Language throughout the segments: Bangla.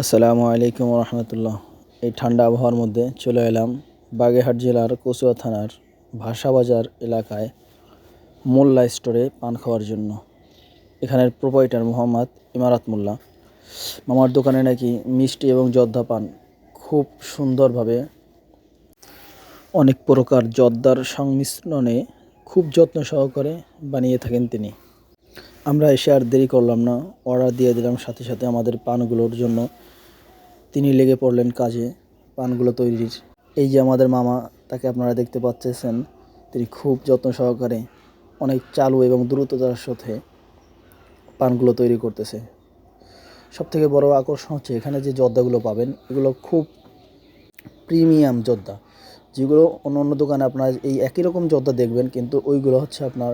আসসালামু আলাইকুম রহমতুল্লাহ। এই ঠান্ডা আবহাওয়ার মধ্যে চলে এলাম বাগেরহাট জেলার কচুয়া থানার ভাষাবাজার এলাকায় মোল্লা স্টোরে পান খাওয়ার জন্য। এখানের প্রোপাইটার মোহাম্মদ ইমারাত মোল্লা। মামার দোকানে নাকি মিষ্টি এবং জর্দা পান খুব সুন্দরভাবে অনেক প্রকার জর্দার সংমিশ্রণে খুব যত্ন সহকারে বানিয়ে থাকেন তিনি। আমরা এসে আর দেরি করলাম না, অর্ডার দিয়ে দিলাম সাথে সাথে আমাদের পানগুলোর জন্য। তিনি লেগে পড়লেন কাজে পানগুলো তৈরির। এই যে আমাদের মামা, তাকে আপনারা দেখতে পাচ্ছেন, তিনি খুব যত্ন সহকারে অনেক চালু এবং দ্রুততার সাথে পানগুলো তৈরি করতেছে। সবথেকে বড় আকর্ষণ হচ্ছে এখানে যে জর্দাগুলো পাবেন, এগুলো খুব প্রিমিয়াম জর্দা, যেগুলো অন্য অন্য দোকানে আপনার এই একই রকম জর্দা দেখবেন, কিন্তু ওইগুলো হচ্ছে আপনার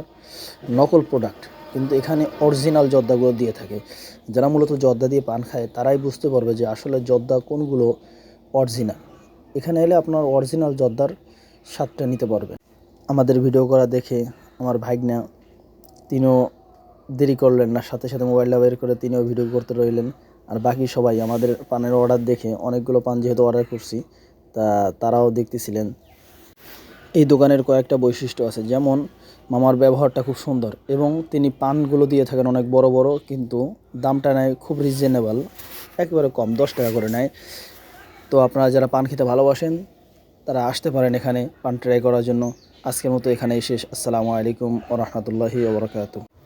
নকল প্রোডাক্ট। কিন্তু এখানে অরিজিনাল জর্দাগুলো দিয়ে থাকে। যারা মূলত জর্দা দিয়ে পান খায় তারাই বুঝতে পারবে যে আসলে জর্দা কোনগুলো অরিজিনাল। এখানে এলে আপনার অরিজিনাল জর্দার স্বাদটা নিতে পারবেন। আমাদের ভিডিও করা দেখে আমার ভাইগনা, তিনিও দেরি করলেন না, সাথে সাথে মোবাইলটা বের করে তিনিও ভিডিও করতে রইলেন। আর বাকি সবাই আমাদের পানের অর্ডার দেখে, অনেকগুলো পান যেহেতু অর্ডার করছি, তারাও দেখতেছিলেন। এই দোকানের কয়েকটা বৈশিষ্ট্য আছে, যেমন মামার ব্যবহারটা খুব সুন্দর এবং তিনি পানগুলো দিয়ে থাকেন অনেক বড় বড়, কিন্তু দামটা নেয় খুব রিজনেবল, একেবারে কম, 10 টাকা করে নেয়। তো আপনারা যারা পান খেতে ভালোবাসেন তারা আসতে পারেন এখানে পান ট্রাই করার জন্য। আজকের মতো এখানেই শেষ। আসসালামু আলাইকুম ওয়া রাহমাতুল্লাহি ওয়া বারাকাতুহু।